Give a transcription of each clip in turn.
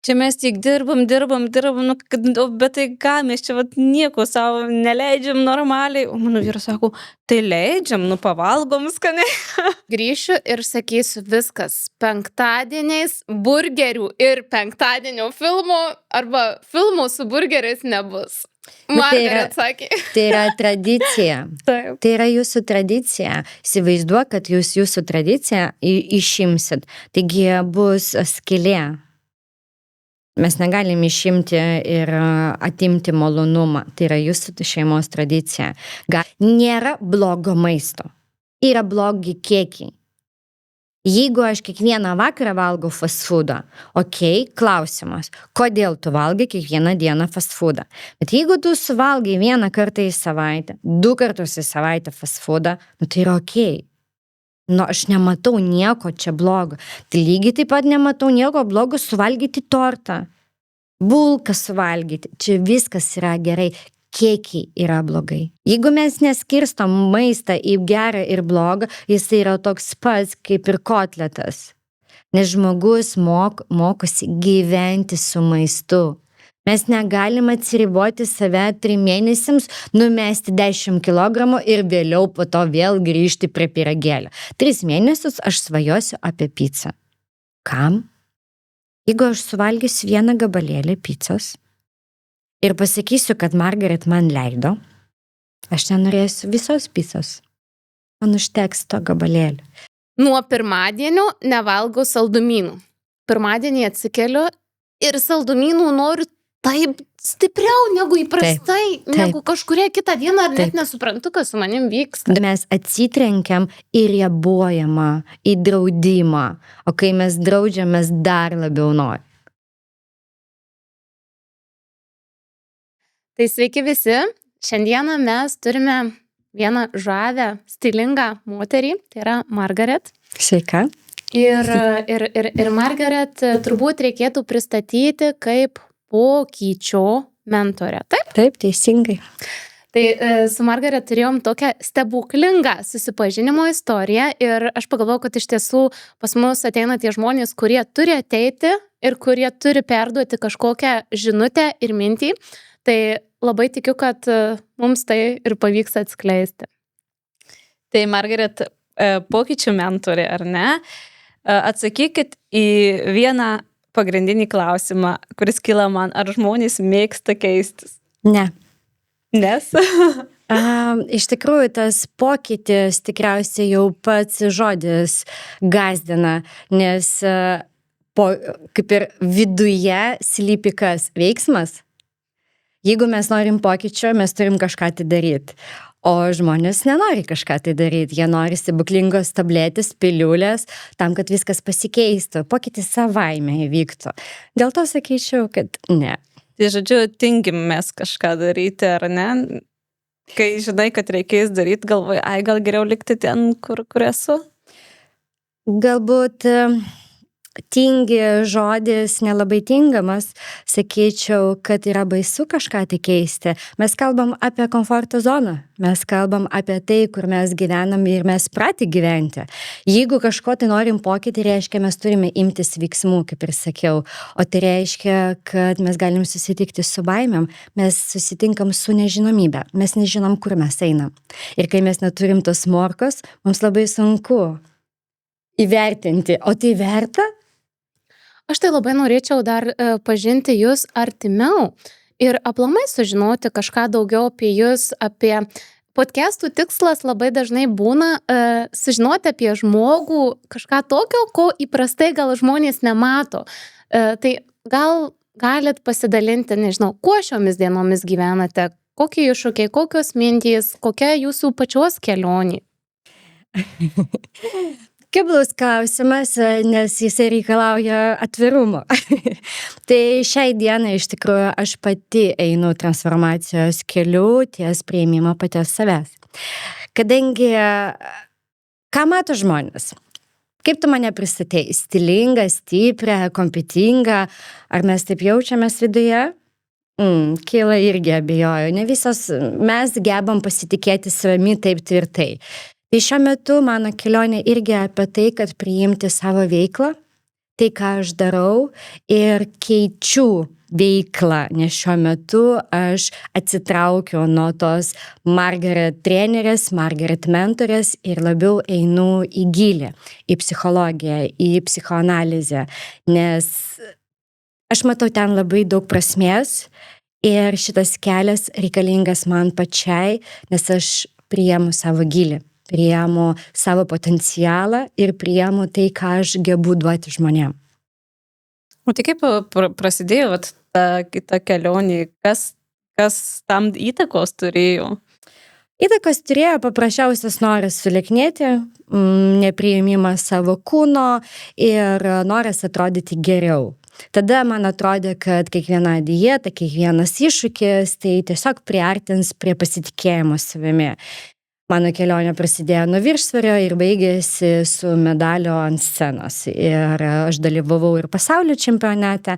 Čia mes tik dirbam, nu, bet tai ką, mes čia vat nieko savo neleidžiam normaliai. O mano vyras sako, tai leidžiam, nu pavalgom skaniai. Grįšiu ir sakysiu viskas. Penktadieniais burgerių ir penktadienio filmų arba filmų su burgeriais nebus. Margaret sakė. Tai yra tradicija. Taip. Tai yra jūsų tradicija. Įsivaizduok, kad jūs jūsų tradiciją išimsit. Taigi bus skylė. Mes negalim išimti ir atimti malonumą. Tai yra jūsų šeimos tradicija. Nėra blogo maisto. Yra blogi kiekiai. Jeigu aš kiekvieną vakarą valgau fast foodą, klausimas, kodėl tu valgai kiekvieną dieną fast foodą? Bet jeigu tu suvalgai vieną kartą į savaitę, 2 kartus į savaitę fast foodą, tai yra Nu, aš nematau nieko čia blogo. Tai lygiai taip pat nematau nieko blogo suvalgyti tortą. Bulką suvalgyti. Čia viskas yra gerai. Kiekiai yra blogai. Jeigu mes neskirstom maistą į gerą ir blogą, jis yra toks pats kaip ir kotletas. Nes žmogus mokosi gyventi su maistu. Mes negalim atsiriboti save 3 mėnesiams, numesti 10 kilogramų ir vėliau po to vėl grįžti prie pyragėlio. 3 mėnesius aš svajosiu apie pizzą. Kam? Jeigu aš suvalgysiu vieną gabalėlį pizzos ir pasakysiu, kad Margaret man leido, aš nenorėsiu visos pizzos. Man užteks to gabalėlio. Nuo pirmadienio nevalgau saldumynų. Pirmadienį atsikeliu ir saldumynų noriu taip stipriau negu įprastai, negu kažkuria kitą dieną, ar net nesuprantu, kas su manim vyksta. Mes atsitrenkiam į ribojimą, į draudimą, o kai mes draudžiam, mes dar labiau norim. Tai sveiki visi, šiandieną mes turime vieną žavę, stilingą moterį, tai yra Margaret. Sveika. Ir Margaret turbūt reikėtų pristatyti kaip pokyčio mentorė, taip? Taip, teisingai. Tai su Margaret turėjom tokią stebuklingą susipažinimo istoriją ir aš pagalvojau, kad iš tiesų pas mus ateina tie žmonės, kurie turi ateiti ir kurie turi perduoti kažkokią žinutę ir mintį. Tai labai tikiu, kad mums tai ir pavyks atskleisti. Tai Margaret, pokyčių mentorė, ar ne? Atsakykit į vieną pagrindinį klausimą, kuris kyla man, ar žmonės mėgsta keistis? Ne. Nes? Iš tikrųjų, tas pokytis tikriausiai jau pats žodis gazdina, nes kaip ir viduje slypi kas veiksmas. Jeigu mes norim pokyčio, mes turim kažką tai daryti. O žmonės nenori kažką tai daryti. Jie nori stebuklingos tabletės, piliulės, tam, kad viskas pasikeistų. Pokytis savaime įvyktų. Dėl to sakyčiau, kad ne. Tai žodžiu, tingim mes kažką daryti, ar ne? Kai žinai, kad reikės daryti, galvoji, gal geriau likti ten, kur esu? Galbūt tingi žodis nelabai tingamas, sakyčiau, kad yra baisu kažką tai keisti. Mes kalbam apie komforto zoną, mes kalbam apie tai, kur mes gyvenam ir mes pratę gyventi. Jeigu kažko tai norim pokytį, reiškia, mes turime imtis veiksmų, kaip ir sakiau, o tai reiškia, kad mes galim susitikti su baimėm, mes susitinkam su nežinomybė, mes nežinom, kur mes einam. Ir kai mes neturim tos morkos, mums labai sunku įvertinti, o tai verta? Aš tai labai norėčiau dar pažinti jūs artimiau ir aplamai sužinoti kažką daugiau apie jūs, apie podcastų tikslas labai dažnai būna sužinoti apie žmogų kažką tokio, ko įprastai gal žmonės nemato. Tai gal galit pasidalinti, nežinau, kuo šiomis dienomis gyvenate, kokie iššūkiai, kokios mintys, kokia jūsų pačios kelionė? Keblus klausimas, nes jisai reikalauja atvirumo. Tai šiai dienai iš tikrųjų aš pati einu transformacijos keliu ties priėmimo paties savęs. Kadangi, ką mato žmonės? Kaip tu mane pristatei? Stilinga, stiprią, kompetingą? Ar mes taip jaučiamės viduje? Kyla irgi abejoju. Ne visos mes gebam pasitikėti savimi taip tvirtai. Tai šiuo metu mano kelionė irgi apie tai, kad priimti savo veiklą, tai, ką aš darau ir keičiu veiklą, nes šiuo metu aš atsitraukiu nuo tos Margaret trenerės, Margaret mentorės ir labiau einu į gilį, į psichologiją, į psichoanalizę, nes aš matau ten labai daug prasmės ir šitas kelias reikalingas man pačiai, nes aš priimu savo gilį, priimu savo potencialą ir priimu tai, ką aš gebu duoti žmonėm. O tai kaip prasidėjo ta kelionė, kas tam įtakos turėjo? Įtakos turėjo paprasčiausias noras sulieknėti, nepriėmimas savo kūno ir noras atrodyti geriau. Tada man atrodė, kad kiekviena dieta, kiekvienas iššūkis, tai tiesiog priartins prie pasitikėjimo savimi. Mano kelionė prasidėjo nuo viršsvorio ir baigėsi su medalio ant scenos. Ir aš dalyvavau ir pasaulio čempionate.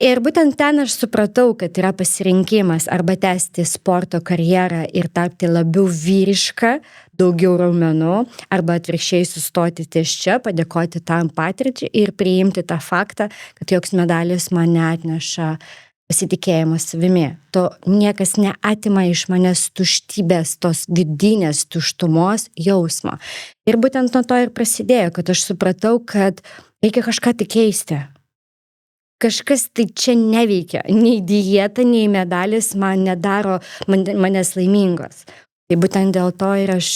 Ir būtent ten aš supratau, kad yra pasirinkimas arba tęsti sporto karjerą ir tapti labiau vyriška, daugiau raumenų, arba atvirkščiai sustoti ties čia, padėkoti tam patirčiai ir priimti tą faktą, kad joks medalis man neatneša pasitikėjimo savimi. To niekas neatima iš manęs tuštybės, tos vidinės tuštumos jausmo. Ir būtent nuo to ir prasidėjo, kad aš supratau, kad reikia kažką tai keisti. Kažkas tai čia neveikia. Nei dieta, nei medalis man nedaro manęs laimingos. Tai būtent dėl to ir aš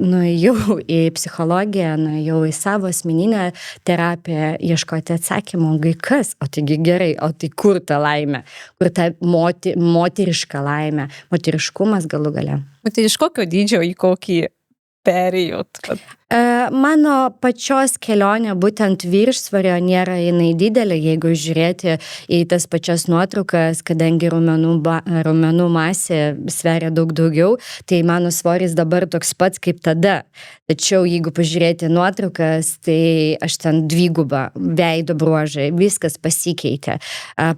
nuėjau į psichologiją, nuėjau į savo asmeninę terapiją, ieškoti atsakymų, kas, o taigi gerai, o tai kur ta laimė, kur ta moteriška laimė, moteriškumas galų gale. O tai iš kokio dydžio į kokį perėjot? Mano pačios kelionė būtent viršsvorio nėra jinai didelė, jeigu žiūrėti į tas pačias nuotraukas, kadangi raumenų masė sveria daug daugiau, tai mano svoris dabar toks pats kaip tada. Tačiau jeigu pažiūrėti nuotraukas, tai aš ten dvigubą veido bruožai, viskas pasikeitė,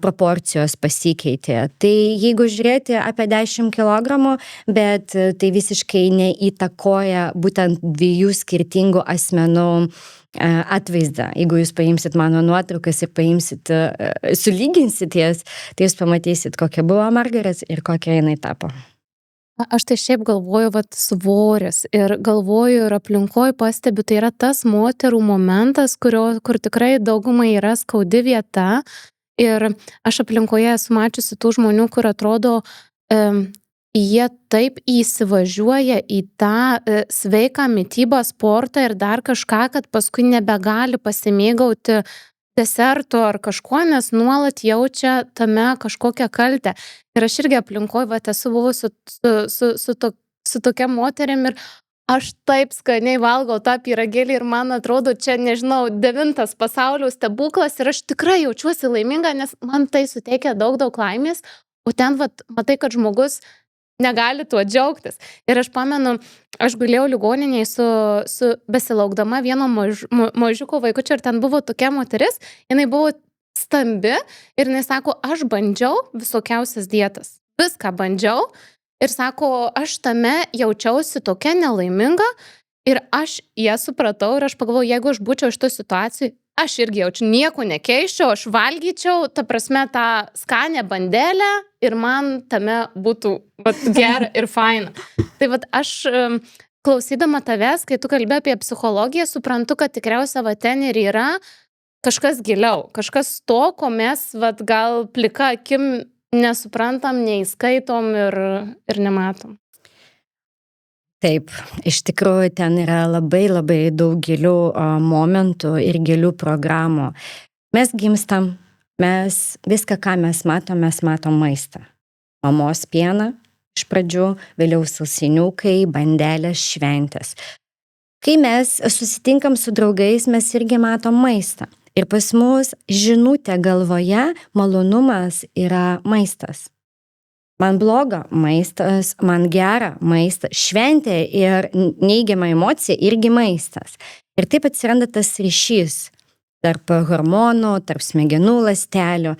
proporcijos pasikeitė. Tai jeigu žiūrėti apie 10 kg, bet tai visiškai neįtakoja būtent dviejų skirtingų asmenų atvaizdą. Jeigu jūs paimsit mano nuotraukas ir sulyginsit jas, tai jūs pamatysit, kokia buvo Margaret ir kokia jinai tapo. Aš tai šiaip galvoju, svoris ir galvoju ir aplinkoj pastebiu, tai yra tas moterų momentas, kur tikrai daugumai yra skaudi vieta ir aš aplinkoje esu mačiusi tų žmonių, kur atrodo jie taip įsivažiuoja į tą sveiką mitybą, sportą ir dar kažką, kad paskui nebegali pasimėgauti desertų ar kažko, nes nuolat jaučia tame kažkokią kaltę. Ir aš irgi aplinkoj esu buvusi su tokia moterim ir aš taip skaniai valgau tą pyragėlį ir man atrodo, čia, nežinau, 9 pasaulio stebuklas ir aš tikrai jaučiuosi laiminga, nes man tai suteikia daug laimės, o ten matai, kad žmogus negali tuo džiaugtis. Ir aš pamenu, aš gulėjau ligoninėje su besilaukdama vieno mažiuko vaikučio ir ten buvo tokia moteris, jinai buvo stambi ir jinai sako, aš bandžiau visokiausias dietas. Viską bandžiau ir sako, aš tame jaučiausi tokia nelaiminga ir aš ją supratau ir aš pagalvojau, jeigu aš būčiau iš tų situacijų, aš irgi jaučiu, nieko nekeiščiau, aš valgyčiau, ta prasme, tą skanę bandelę ir man tame būtų gera ir faina. Tai aš klausydama tavęs, kai tu kalbė apie psichologiją, suprantu, kad tikriausiai ten ir yra kažkas giliau, kažkas to, ko mes gal plika akim nesuprantam, neįskaitom ir nematom. Taip, iš tikrųjų ten yra labai daug gilių momentų ir gilių programų. Mes gimstam, viską, ką mes matom maistą. Mamos pieną iš pradžių, vėliau sausainiukai, bandelės, šventės. Kai mes susitinkam su draugais, mes irgi matom maistą. Ir pas mus žinutė galvoje, malonumas yra maistas. Man bloga maistas, man gera maistas, šventė ir neigiama emocija irgi maistas. Ir taip atsiranda tas ryšys tarp hormonų, tarp smegenų ląstelių.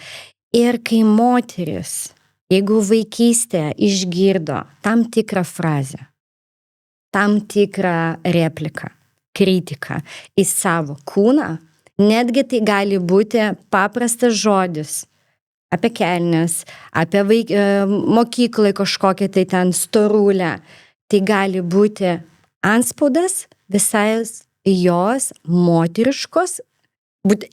Ir kai moteris, jeigu vaikystėje išgirdo tam tikrą frazę, tam tikrą repliką, kritiką į savo kūną, Netgi tai gali būti paprastas žodis apie kelnes, apie mokyklai kažkokią tai ten storulę. Tai gali būti antspaudas visai jos moteriškos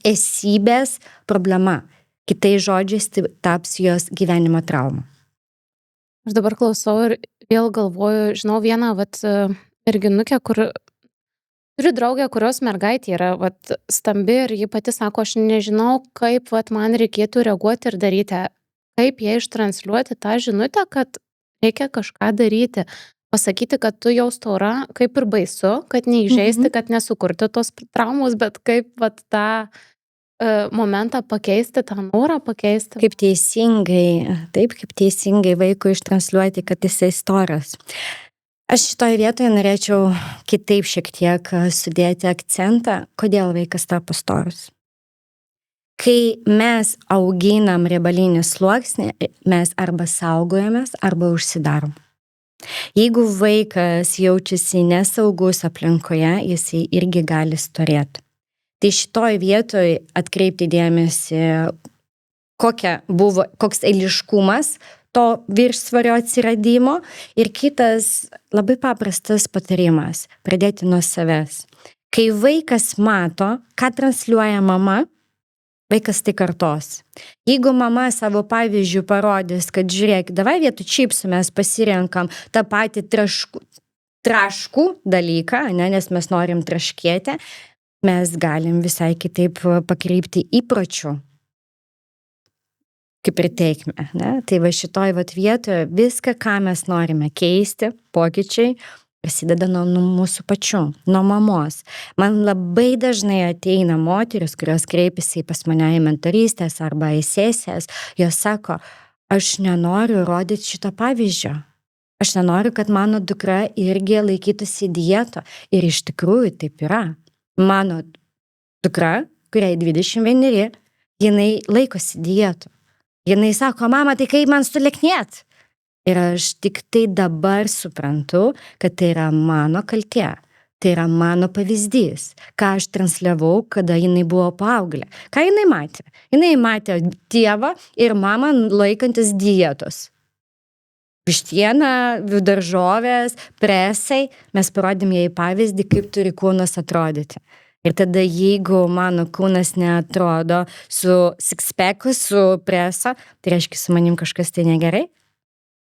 esybės problema. Kitais žodžiais tai taps jos gyvenimo trauma. Aš dabar klausau ir vėl galvoju, žinau vieną merginukę, kur turiu draugę, kurios mergaitė yra stambi ir ji pati sako, aš nežinau, kaip man reikėtų reaguoti ir daryti, kaip jai ištransliuoti tą žinutę, kad reikia kažką daryti, pasakyti, kad tu jau stora, kaip ir baisu, kad neįžeisti, kad nesukurti tos traumos, bet kaip tą momentą pakeisti, tą norą pakeisti. Kaip teisingai vaikui ištransliuoti, kad jisai storas. Aš šitoje vietoje norėčiau kitaip šiek tiek sudėti akcentą, kodėl vaikas tapo storus. Kai mes auginam riebalinį sluoksnį, mes arba saugojamės, arba užsidarom. Jeigu vaikas jaučiasi nesaugus aplinkoje, jisai irgi gali storėti. Tai šitoj vietoj atkreipti dėmesį, koks eiliškumas to viršsvario atsiradimo. Ir kitas labai paprastas patarimas – pradėti nuo savęs. Kai vaikas mato, ką transliuoja mama, vaikas tai kartos. Jeigu mama savo pavyzdžių parodys, kad žiūrėk, davai vietoj čipsų mes pasirenkam tą patį traškų dalyką, nes mes norim traškėti, mes galim visai kitaip pakreipti įpročių, kaip ir teikmę. Tai šitoj vietoje viską, ką mes norime keisti, pokyčiai, prasideda nuo mūsų pačių, nuo mamos. Man labai dažnai ateina moteris, kurios kreipiasi pas mane į mentorystės arba į sesijas, jos sako, aš nenoriu rodyti šito pavyzdžio. Aš nenoriu, kad mano dukra irgi laikytųsi dieto. Ir iš tikrųjų taip yra. Mano dukra, kuriai 21, jinai laikosi dietų. Jinai sako, mama, tai kaip man sulieknėt? Ir aš tik tai dabar suprantu, kad tai yra mano kaltė. Tai yra mano pavyzdys, ką aš transliavau, kada jinai buvo paauglė. Ką jinai matė? Jinai matė tėvą ir mamą laikantis dietos. Vištiena, daržovės, presai, mes parodėm jai pavyzdį, kaip turi kūnas atrodyti. Ir tada, jeigu mano kūnas neatrodo su sixpacku, su preso, tai reiškia, su manim kažkas tai negerai,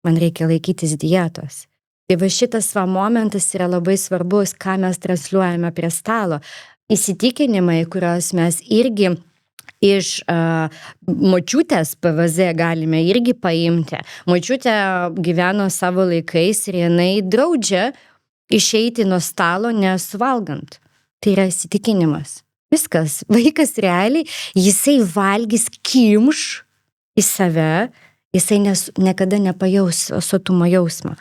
man reikia laikytis dietos. Tai šitas momentas yra labai svarbus, ką mes transliuojame prie stalo. Įsitikinimai, kurios mes irgi iš močiutės PVZ galime irgi paimti. Močiutė gyveno savo laikais ir jinai draudžia išeiti nuo stalo nesuvalgant. Tai yra įsitikinimas. Viskas. Vaikas realiai, jisai valgys kimš į save, jisai niekada nepajaus sotumo jausmą.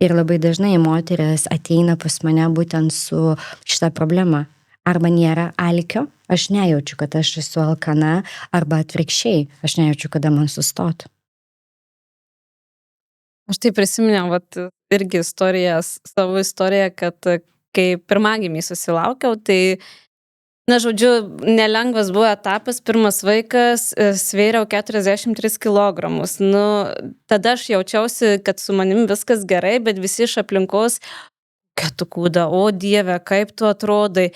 Ir labai dažnai moteris ateina pas mane būtent su šitą problemą. Arba nėra alkio, aš nejaučiu, kad aš esu alkana, arba atvirkščiai, aš nejaučiu, kada man sustotų. Aš tai prisiminiau, irgi savo istoriją, kad kai pirmagimį susilaukiau, tai, nelengvas buvo etapas, pirmas vaikas, svėriau 43 kilogramus. Tada aš jaučiausi, kad su manim viskas gerai, bet visi iš aplinkos, kad tu kūda, o Dieve, kaip tu atrodai.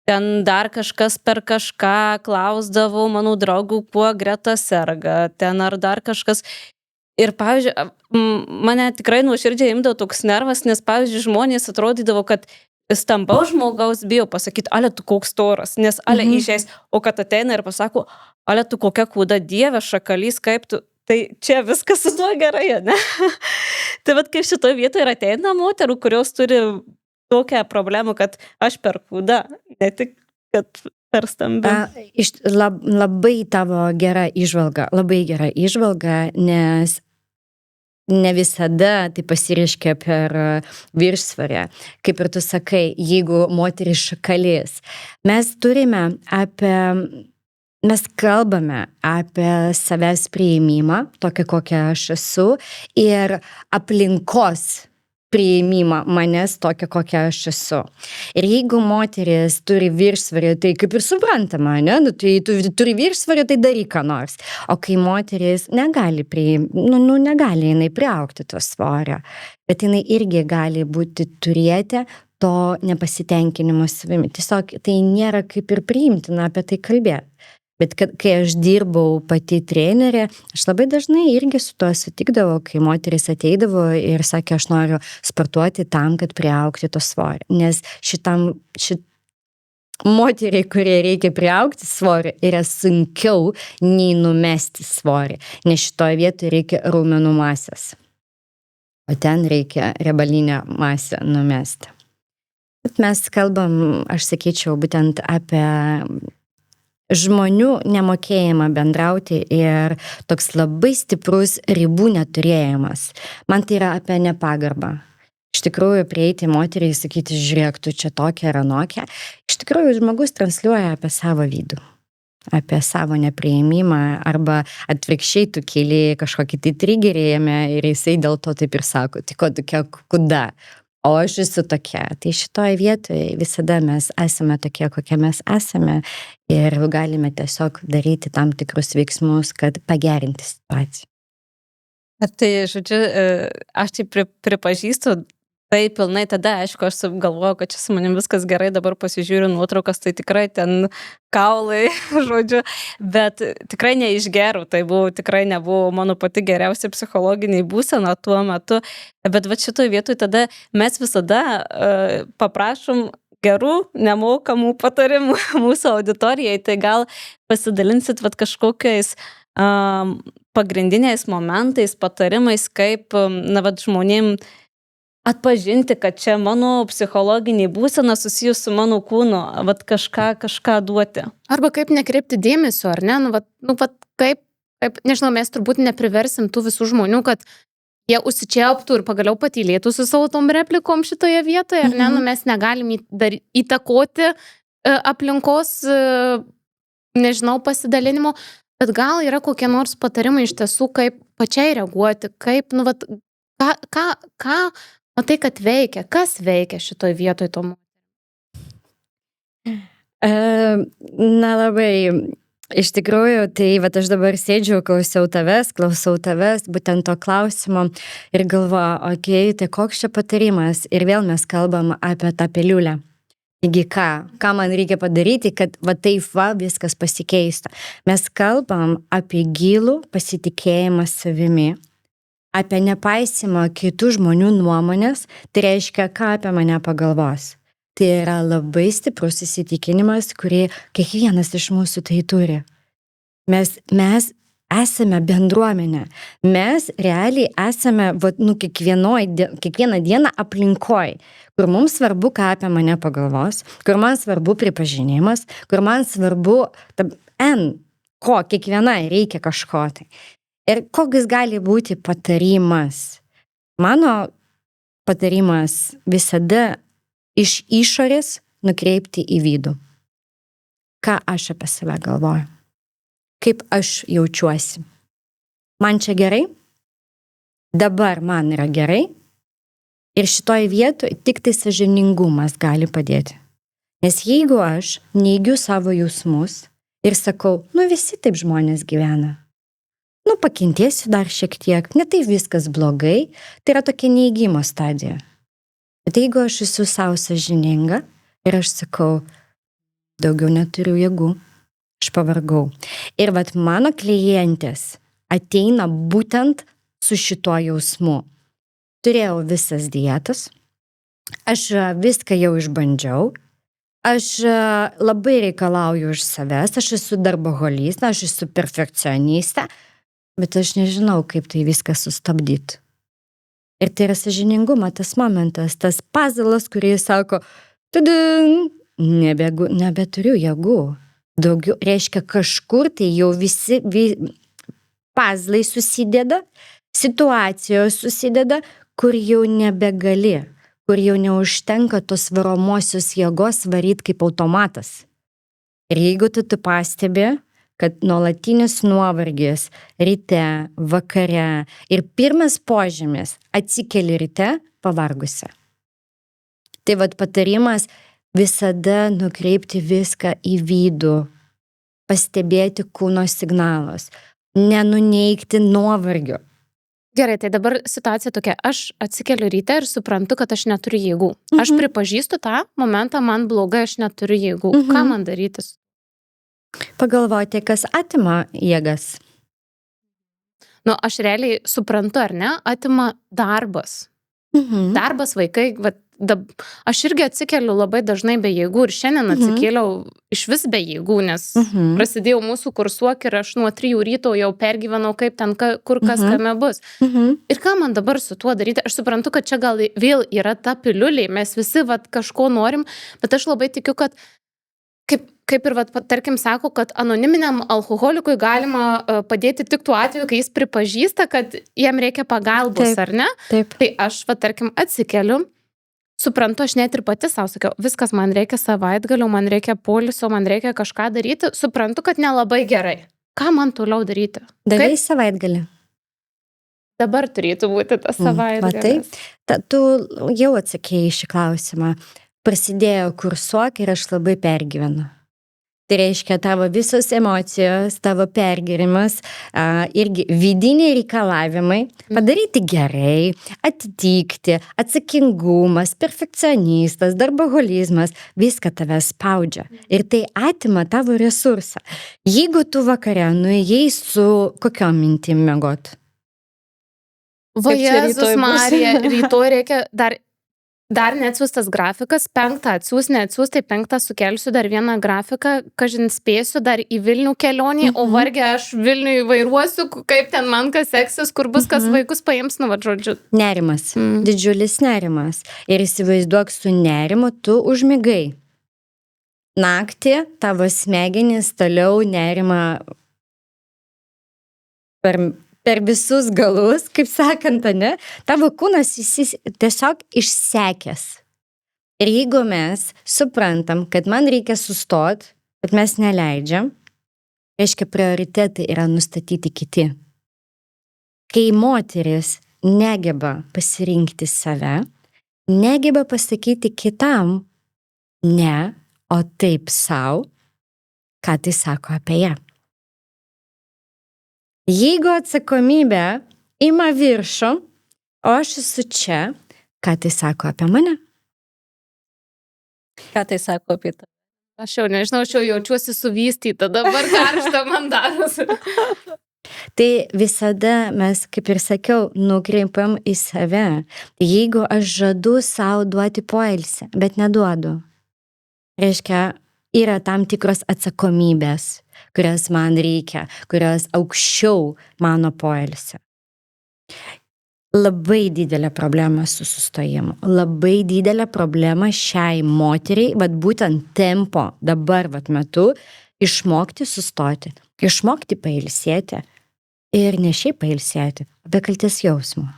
Ten dar kažkas per kažką klausdavo mano draugų, kuo greta serga, ten ar dar kažkas. Ir, pavyzdžiui, mane tikrai nuoširdžiai imdavo toks nervas, nes, pavyzdžiui, žmonės atrodydavo, kad stambaus žmogaus bijo pasakyti, ale tu koks storas, nes ale išeis, o kad ateina ir pasako, ale tu kokia kūda, Dieve, šakalys, kaip tu, tai čia viskas su tuo gerai, ne? Tai kai šitoje vietoje ir ateina moterų, kurios turi tokią problemą, kad aš per kūdą, ne tik, kad per stambi. Labai tavo gera įžvalga, nes ne visada tai pasireiškia per viršsvarę. Kaip ir tu sakai, jeigu moteris šakalys. Mes kalbame apie savęs priėmimą, tokią, kokią aš esu, ir aplinkos priėmimą manęs tokia, kokia aš esu. Ir jeigu moteris turi viršsvarį, tai kaip ir suprantama, ne? Nu, tai tu turi viršsvarį, tai daryk ką nors. O kai moteris negali negali jinai priaugti to svorio, bet jinai irgi gali turėti to nepasitenkinimo savimi. Tiesiog tai nėra kaip ir priimtina apie tai kalbėti. Bet kai aš dirbau pati trenerė, aš labai dažnai irgi su tuo sutikdavau, kai moteris ateidavo ir sakė, aš noriu sportuoti tam, kad priaugti to svorį. Nes moteriai, kurie reikia priaugti svorį, yra sunkiau nei numesti svorį. Nes šitoje vietoje reikia raumenų masės. O ten reikia riebalinę masę numesti. Bet mes kalbam, aš sakyčiau, būtent apie žmonių nemokėjimą bendrauti ir toks labai stiprus ribų neturėjimas. Man tai yra apie nepagarbą. Iš tikrųjų, prieiti moteriai ir sakyti, žiūrėk, tu čia tokia ar anokia. Iš tikrųjų, žmogus transliuoja apie savo vidų, apie savo nepriėmimą, arba atvirkščiai tu keli kažkokį tai trigerį jame ir jisai dėl to taip ir sako, tai ko tokia kuda. O aš esu tokia. Tai šitoje vietoje visada mes esame tokie, kokie mes esame ir galime tiesiog daryti tam tikrus veiksmus, kad pagerinti situaciją. Tai, žodžiu, aš tai pripažįstu, tai pilnai tada, aišku, aš galvoju, kad čia su manim viskas gerai, dabar pasižiūriu nuotraukas, tai tikrai ten kaulai, žodžiu, bet tikrai neišgerų, tai tikrai nebuvo mano pati geriausia psichologiniai būsena tuo metu, bet va šitoj vietoj tada mes visada paprašom gerų, nemokamų patarimų mūsų auditorijai, tai gal pasidalinsit vat kažkokiais pagrindiniais momentais, patarimais, kaip vat žmonėm atpažinti, kad čia mano psichologinė būsena susijus su mano kūnu, vat kažką duoti. Arba kaip nekreipti dėmesio, ar ne? Kaip, nežinau, mes turbūt nepriversim tų visų žmonių, kad jie užsičiauptų ir pagaliau patylėtų su savo tom replikom šitoje vietoje, ar ne? Mes negalim įtakoti aplinkos, nežinau, pasidalinimo, bet gal yra kokie nors patarimai iš tiesų, kaip pačiai reaguoti, kaip, ką matai, kad veikia, kas veikia šitoj vietoj to? Labai, iš tikrųjų, tai aš dabar sėdžiu, klausau tavęs, būtent to klausimo ir galvoju, okei, tai koks čia patarimas? Ir vėl mes kalbam apie tą piliulę. Taigi ką man reikia padaryti, kad taip viskas pasikeistų. Mes kalbam apie gilų pasitikėjimą savimi, apie nepaisimą kitų žmonių nuomonės, tai reiškia, ką apie mane pagalvos. Tai yra labai stiprus įsitikinimas, kurį kiekvienas iš mūsų tai turi. Mes esame bendruomenė. Mes realiai esame kiekvieną dieną aplinkoj, kur mums svarbu, ką apie mane pagalvos, kur man svarbu pripažinimas, kur man svarbu ko kiekvienai reikia kažko tai. Ir koks gali būti patarimas? Mano patarimas visada iš išorės nukreipti į vidų. Ką aš apie save galvoju? Kaip aš jaučiuosi? Man čia gerai? Dabar man yra gerai? Ir šitoj vietoj tik tai sąžiningumas gali padėti. Nes jeigu aš neigiu savo jausmus ir sakau, visi taip žmonės gyvena, pakentėsiu dar šiek tiek, ne tai viskas blogai, tai yra tokia neigimo stadija. Bet jeigu aš esu savo sąžininga ir aš sakau, daugiau neturiu jėgų, aš pavargau. Ir mano klientės ateina būtent su šituo jausmu. Turėjau visas dietas, aš viską jau išbandžiau, aš labai reikalauju iš savęs, aš esu darboholistė, aš esu perfekcionistė, bet aš nežinau, kaip tai viską sustabdyti. Ir tai yra sąžiningumo tas momentas, tas puzzlas, kurį sako, nebeturiu jėgų. Daugiau, reiškia, kažkur tai jau visi puzzlai susideda, situacijos susideda, kur jau nebegali, kur jau neužtenka tos varomosios jėgos varyt kaip automatas. Ir jeigu tu pastebi, kad nuolatinis nuovargis ryte, vakare ir pirmas požymis atsikeli ryte pavargusi. Tai vat patarimas visada nukreipti viską į vidų, pastebėti kūno signalus, nenuneigti nuovargio. Gerai, tai dabar situacija tokia, aš atsikeliu ryte ir suprantu, kad aš neturiu jėgų. Aš pripažįstu tą momentą, man blogai, aš neturiu jėgų. Ką man daryti? Pagalvoti, kas atima jėgas. Nu, aš realiai suprantu, ar ne, atima darbas. Darbas, vaikai, aš irgi atsikeliu labai dažnai be jėgų ir šiandien atsikėliau iš vis be jėgų, nes prasidėjau mūsų kursuok ir aš nuo 3 ryto jau pergyvenau, kaip ten, kur kas kame bus. Ir ką man dabar su tuo daryti? Aš suprantu, kad čia gal vėl yra ta piliulė, mes visi kažko norim, bet aš labai tikiu, kad kaip ir, tarkim, sako, kad anoniminiam alkoholikui galima padėti tik tuo atveju, kai jis pripažįsta, kad jam reikia pagalbos, ar ne? Taip. Tai aš, tarkim, atsikeliu, suprantu, aš net ir pati savo sakiau, viskas, man reikia savaitgalio, man reikia poilsio, man reikia kažką daryti, suprantu, kad nelabai gerai. Ką man toliau daryti? Davai savaitgalį. Dabar turėtų būti tas savaitgalis. Tu jau atsakėjai šį klausimą. Prasidėjo kursuok ir aš labai pergyvenu. Tai reiškia tavo visos emocijos, tavo pergyrimas, irgi vidiniai reikalavimai, padaryti gerai, atitikti, atsakingumas, perfekcionistas, darboholizmas, viską tave spaudžia. Ir tai atima tavo resursą. Jeigu tu vakare nuėjai su kokiom mintim miegot? Va, Jėzus Marija, rytoj reikia dar neatsiųstas grafikas, 5 atsiūs, neatsiūs, tai 5 sukelsiu dar vieną grafiką, kažin spėsiu dar į Vilnių kelionį, o vargę aš Vilniui vairuosiu, kaip ten man kas seksis, kur bus kas vaikus paims, žodžiu. Nerimas, didžiulis nerimas. Ir įsivaizduok, su nerimu tu užmigai. Naktį tavo smegenys toliau nerima per visus galus, kaip sakant, ne? Tavo kūnas tiesiog išsekęs. Ir jeigu mes suprantam, kad man reikia sustot, bet mes neleidžiam, reiškia, prioritetai yra nustatyti kiti. Kai moteris negeba pasirinkti save, negeba pasakyti kitam ne, o taip sau, ką tai sako apie ją. Jeigu atsakomybė ima viršų, o aš esu čia, ką tai sako apie mane? Ką tai sako apie tą? Aš jau nežinau, aš jau jaučiuosi suvystyta, dabar karšta man darosi. Tai visada mes, kaip ir sakiau, nukreipiam į save. Jeigu aš žadu savo duoti poilsį, bet neduodu, reiškia, yra tam tikros atsakomybės, kurias man reikia, kurios aukščiau mano poilsio. Labai didelė problema su sustojimu. Labai didelė problema šiai moteriai, būtent tempo dabar metu, išmokti sustoti, išmokti pailsėti ir ne šiaip pailsėti, be kaltės jausmo.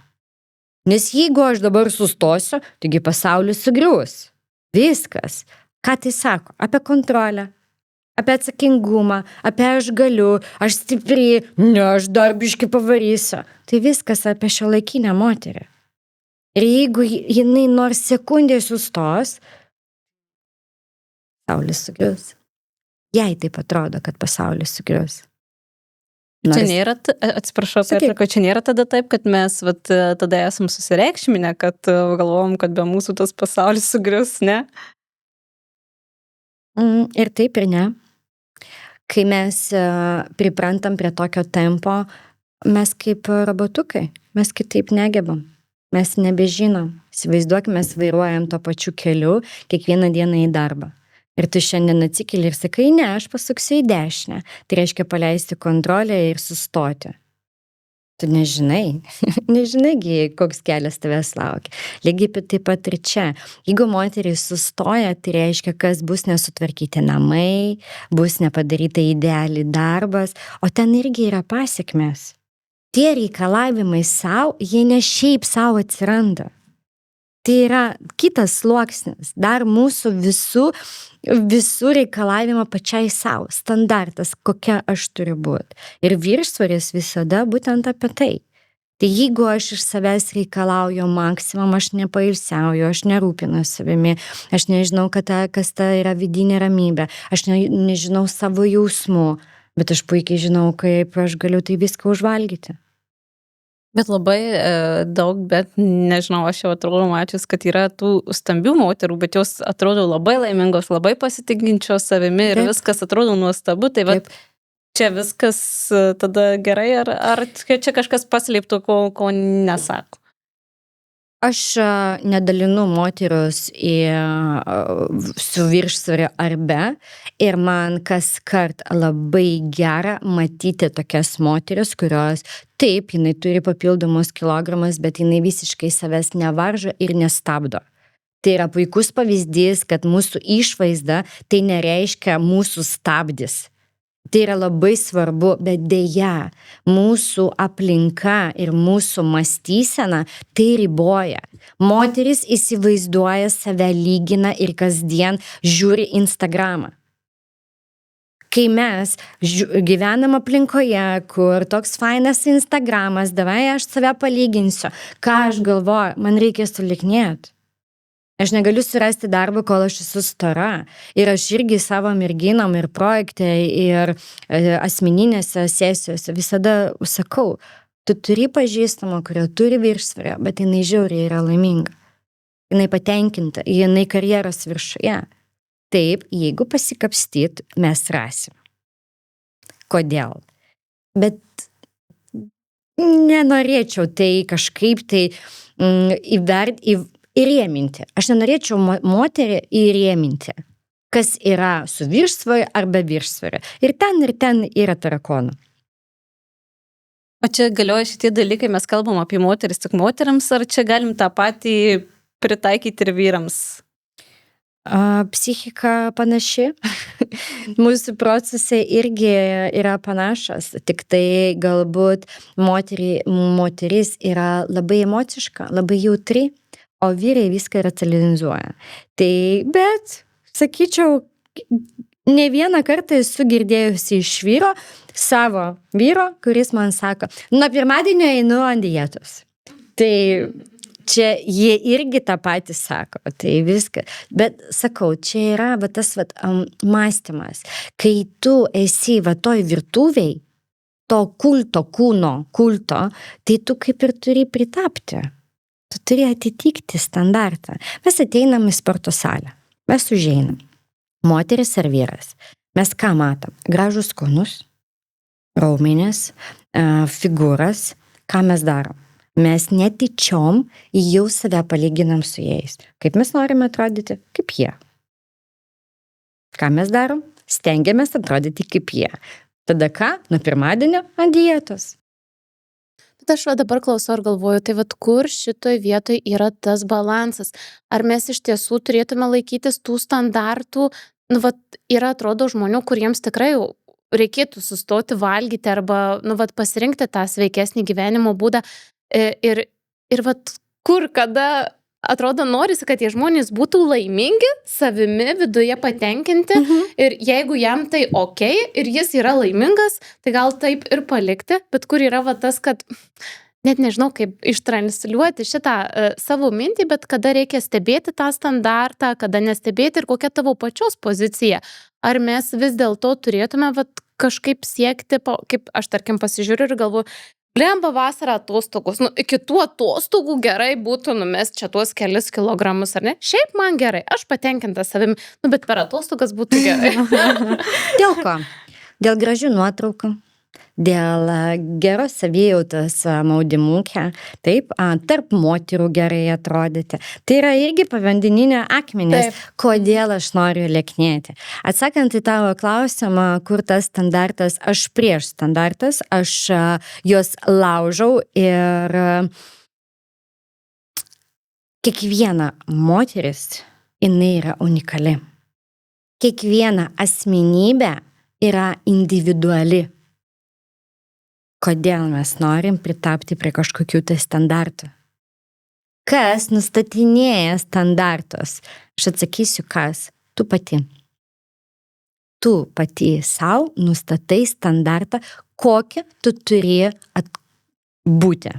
Nes jeigu aš dabar sustosiu, taigi pasaulis sugrius. Viskas. Ką tai sako? Apie kontrolę, apie atsakingumą, apie aš galiu, aš stipri, ne, aš dar biškį pavarysiu. Tai viskas apie šiuolaikinę moterį. Ir jeigu jinai nors sekundė sustos, pasaulis sugrius. Jai taip atrodo, kad pasaulis sugrius. Čia nėra, atsiprašau, kad čia nėra tada taip, kad mes tada esam susireikšminę, kad galvom, kad be mūsų tas pasaulis sugrius, ne? Ir taip ir ne. Kai mes priprantam prie tokio tempo, mes kaip robotukai, mes kitaip negebam, mes nebežinom. Įsivaizduokime, mes vairuojam to pačiu keliu kiekvieną dieną į darbą. Ir tu šiandien atsikeli ir sakai, ne, aš pasuksiu į dešinę. Tai reiškia paleisti kontrolę ir sustoti. Tu nežinai, koks kelias tavęs laukia. Lygiai taip pat ir čia. Jeigu moteris sustoja, tai reiškia, kas bus nesutvarkyti namai, bus nepadaryta idealiai darbas, o ten irgi yra pasekmės. Tie reikalavimai savo, jie ne šiaip savo atsiranda. Tai yra kitas sluoksnis, dar mūsų visų reikalavimo pačiai savo, standartas, kokia aš turiu būti. Ir viršsvoris visada būtent apie tai. Tai jeigu aš iš savęs reikalauju maksimum, aš nepailsiauju, aš nerūpinu savimi, aš nežinau, kas ta yra vidinė ramybė, aš nežinau savo jausmų, bet aš puikiai žinau, kaip aš galiu tai viską užvalgyti. Bet labai daug, bet nežinau, aš jau atrodo mačius, kad yra tų stambių moterų, bet jos atrodo labai laimingos, labai pasitikinčios savimi ir viskas atrodo nuostabu. Tai vat, čia viskas tada gerai, ar čia kažkas paslėptų, ko nesako? Aš nedalinu moterus su viršsvoriu ar be ir man kas kart labai gera matyti tokias moteris, kurios taip, jinai turi papildomus kilogramus, bet jinai visiškai savęs nevaržo ir nestabdo. Tai yra puikus pavyzdys, kad mūsų išvaizda tai nereiškia mūsų stabdis. Tai yra labai svarbu, bet deja, mūsų aplinka ir mūsų mąstysena tai riboja. Moteris įsivaizduoja save, lygina ir kasdien žiūri Instagramą. Kai mes gyvenam aplinkoje, kur toks fainas Instagramas, davai aš save palyginsiu, ką aš galvoju, man reikia suliknėti. Aš negaliu surasti darbą, kol aš esu stora. Ir aš irgi savo merginom ir projekte, ir asmeninėse sesijose visada sakau, tu turi pažįstamą, kurio turi viršsvorį, bet jinai žiauriai yra laiminga. Jinai patenkinta, jinai karjeros viršuje. Taip, jeigu pasikapstyt, mes rasim. Kodėl? Bet nenorėčiau tai kažkaip tai įrėminti. Aš nenorėčiau moterį įrėminti, kas yra su viršsvoriu arba viršsvoriu. Ir ten yra tarakonų. O čia galioja šitie dalykai, mes kalbam apie moteris tik moteriams, ar čia galim tą patį pritaikyti ir vyrams? Psichika panaši. Mūsų procesai irgi yra panašas, tik tai galbūt moteris yra labai emociška, labai jautri, o vyrai viską racionalizuoja. Tai, bet, sakyčiau, ne vieną kartą esu girdėjusi iš savo vyro, kuris man sako, nuo pirmadienio einu ant dietos. Tai čia jie irgi tą patį sako, tai viską. Bet sakau, čia yra tas mąstymas. Kai tu esi toj virtuviai, to kūno kulto, tai tu kaip ir turi pritapti. Tu turi atitikti standartą. Mes ateinam į sporto salę. Mes užeinam. Moteris ar vyras. Mes ką matom? Gražus kūnus, raumenis, figūras. Ką mes darom? Mes netyčiom jau save palyginam su jais. Kaip mes norime atrodyti? Kaip jie. Ką mes darom? Stengiamės atrodyti kaip jie. Tada ką? Nuo pirmadienio ant dietos. Bet aš dabar klausau ir galvoju, tai kur šitoj vietoj yra tas balansas? Ar mes iš tiesų turėtume laikytis tų standartų? Yra atrodo žmonių, kuriems tikrai reikėtų sustoti valgyti arba pasirinkti tą sveikesnį gyvenimo būdą. Ir kur, kada atrodo norisi, kad tie žmonės būtų laimingi, savimi, viduje patenkinti ir jeigu jam tai okei ir jis yra laimingas, tai gal taip ir palikti, bet kur yra tas, kad net nežinau, kaip ištransliuoti šitą savo mintį, bet kada reikia stebėti tą standartą, kada nestebėti ir kokia tavo pačios pozicija. Ar mes vis dėlto turėtume kažkaip siekti, kaip aš tarkim pasižiūriu ir galvoju, blemba vasarą atostogos, iki tų atostogų gerai būtų numest čia tuos kelis kilogramus, ar ne? Šiaip man gerai, aš patenkinta savim, bet per atostogas būtų gerai. Dėl ko? Dėl gražių nuotraukų, dėl geros savijautos maudimukė, taip, tarp moterų gerai atrodyti. Tai yra irgi pavandeninio akmenės, kodėl aš noriu lieknėti. Atsakant į tavo klausimą, kur tas standartas, aš prieš standartas, aš juos laužau ir kiekviena moteris, jinai yra unikali. Kiekviena asmenybė yra individuali. Kodėl mes norim pritapti prie kažkokių tai standartų? Kas nustatinėja standartus? Aš atsakysiu, kas? Tu pati. Tu pati savo nustatai standartą, kokį tu turi būti.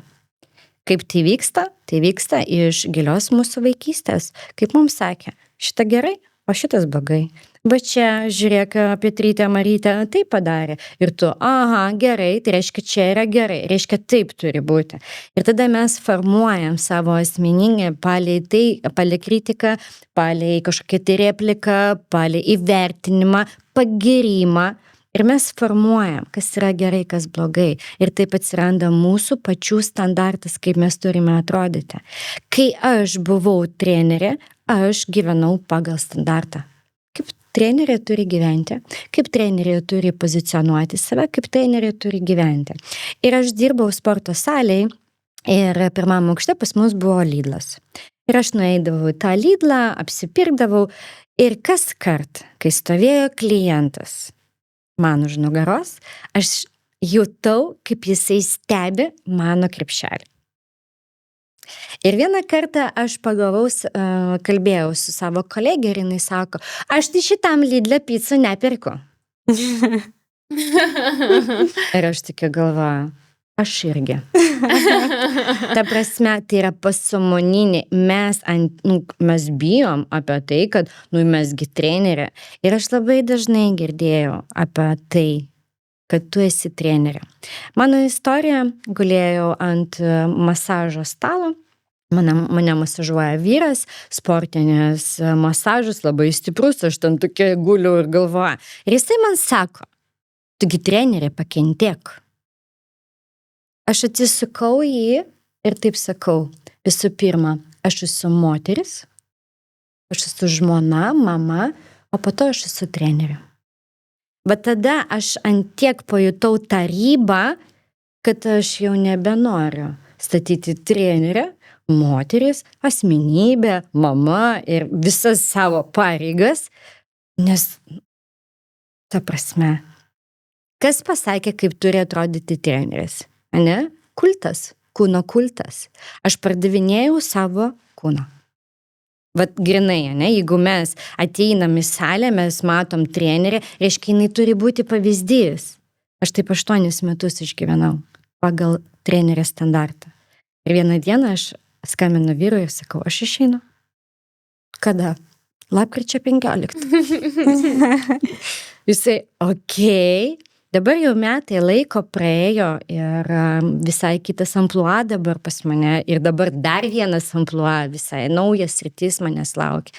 Kaip tai vyksta iš gilios mūsų vaikystės. Kaip mums sakė, šitą gerai, o šitas blogai. Va čia, žiūrėk, Pietrytė, Marytė tai padarė. Ir tu, aha, gerai, tai reiškia, čia yra gerai, reiškia, taip turi būti. Ir tada mes formuojam savo asmeninį palei tai, palei kritiką, palei kažkokią tai repliką, palei įvertinimą, pagirimą. Ir mes formuojam, kas yra gerai, kas blogai. Ir taip atsiranda mūsų pačių standartas, kaip mes turime atrodyti. Kai aš buvau trenerė, aš gyvenau pagal standartą. Kaip trenerė turi gyventi, kaip trenerė turi pozicionuoti save, kaip trenerė turi gyventi. Ir aš dirbau sporto salėje ir pirmam aukšte pas mus buvo Lidlas. Ir aš nueidavau į tą Lidlą, apsipirkdavau ir kas kart, kai stovėjo klientas man už nugaros, aš jutau, kaip jisai stebi mano krepšelį. Ir vieną kartą aš kalbėjau su savo kolegė ir jinai sako, aš tai šitam Lidle picą nepirku. Ir aš tokia galvoju, aš irgi. Ta prasme, tai yra pasąmoninė, mes bijom apie tai, kad mesgi trenerė. Ir aš labai dažnai girdėjau apie tai, kad tu esi trenerė. Mano istorija, gulėjau ant masažo stalo, mane masažuoja vyras, sportinis masažas, labai stiprus, aš ten tokia guliu ir galvoju. Ir jisai man sako, tugi trenerė, pakentėk. Aš atsisukau jį ir taip sakau, visų pirma, aš esu moteris, aš esu žmona, mama, o po to aš esu trenerė. Bet tada aš antiek pajutau tą ribą, kad aš jau nebenoriu statyti trenerę, moteris, asmenybė, mama ir visas savo pareigas, nes, ta prasme, kas pasakė, kaip turi atrodyti treneris? Ne? Kultas, kūno kultas. Aš pardavinėjau savo kūną. Vat grinai, ne? Jeigu mes ateinam į salę, mes matom trenerį, reiškia, jinai turi būti pavyzdys. Aš taip 8 metus išgyvenau pagal trenerės standartą. Ir vieną dieną aš skambinu vyrui ir sakau, aš išeinu. Kada? Lapkričio 15. Jisai, okei. Dabar jau metai laiko praėjo ir visai kitas amplua dabar pas mane ir dabar dar vienas amplua, visai naujas sritis manęs laukia.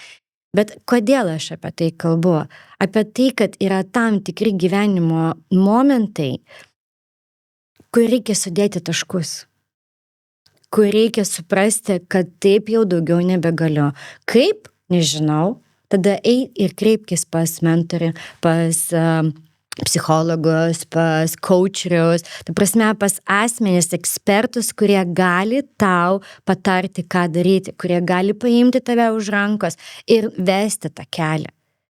Bet kodėl aš apie tai kalbu? Apie tai, kad yra tam tikri gyvenimo momentai, kur reikia sudėti taškus, kur reikia suprasti, kad taip jau daugiau nebegaliu. Kaip? Nežinau. Tada eik ir kreipkis pas mentorių, pas psichologus, pas coacherius, ta prasme pas asmenis, ekspertus, kurie gali tau patarti, ką daryti, kurie gali paimti tave už rankos ir vesti tą kelią.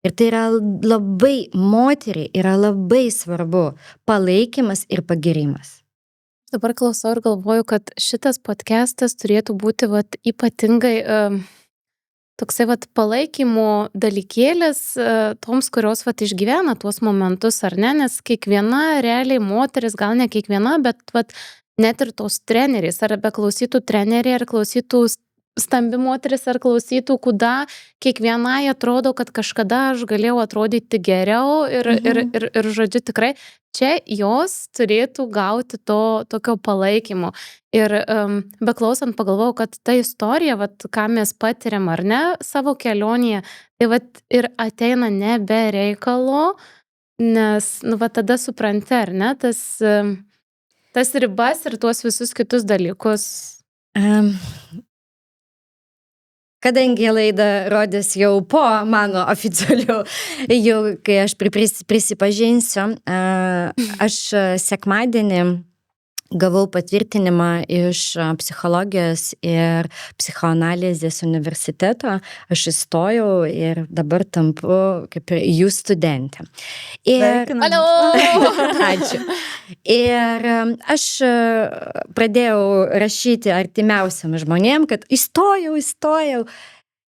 Ir tai yra labai, moteriai yra labai svarbu palaikymas ir pagirimas. Dabar klausau ir galvoju, kad šitas podcastas turėtų būti ypatingai toksai palaikymo dalykėlis toms, kurios išgyvena tuos momentus, ar ne, nes kiekviena realiai moteris, gal ne kiekviena, bet net ir tos trenerės, ar beklausytų trenerė, ar klausytų stambi moteris, ar klausytų kuda, kiekvienai atrodo, kad kažkada aš galėjau atrodyti geriau ir žodžiu, tikrai čia jos turėtų gauti to tokio palaikymo. Ir beklausant pagalvojau, kad ta istorija, ką mes patiriam ar ne savo kelionėje, tai ir ateina ne be reikalo, nes tada supranti, ar ne, tas ribas ir tuos visus kitus dalykus. Kadangi laida rodės jau po mano oficialių, jau kai aš prisipažinsiu, aš sekmadienį gavau patvirtinimą iš psichologijos ir psichoanalizės universiteto, aš įstojau ir dabar tampu kaip ir jų studentė. Ir Sveikinam. ačiū. Ir aš pradėjau rašyti artimiausiam žmonėm, kad įstojau.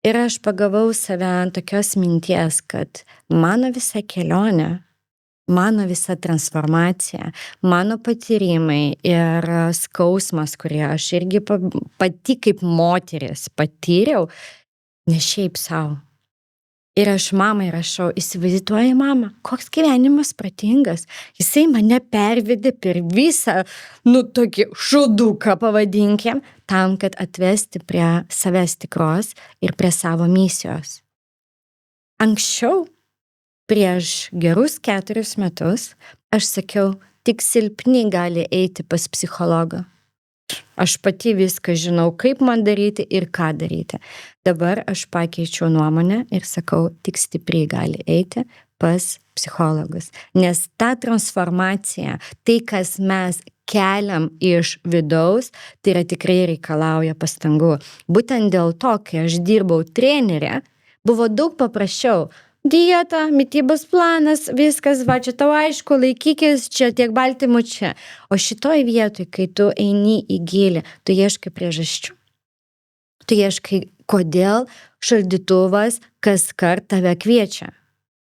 Ir aš pagavau save ant tokios minties, kad mano visa kelionė, mano visa transformacija, mano patyrimai ir skausmas, kurį aš irgi pati kaip moteris patyriau, ne šiaip savo. Ir aš mamai rašau, įsivaizduoju mamą, koks gyvenimas pratingas. Jisai mane pervedė per visą, tokį šuduką pavadinkim, tam, kad atvesti prie savęs tikros ir prie savo misijos. Anksčiau, prieš gerus 4 metus, aš sakiau, tik silpni gali eiti pas psichologą. Aš pati viską žinau, kaip man daryti ir ką daryti. Dabar aš pakeičiau nuomonę ir sakau, tik stipri gali eiti pas psichologus. Nes ta transformacija, tai, kas mes keliam iš vidaus, tai yra tikrai reikalauja pastangų. Būtent dėl to, kai aš dirbau trenerė, buvo daug paprasčiau. Dieta, mitybos planas, viskas, va, čia tau aišku, laikykis, čia tiek baltymų čia. O šitoj vietoj, kai tu eini į gilį, tu ieškai priežasčių. Tu ieškai, kodėl šaldytuvas kaskart tave kviečia.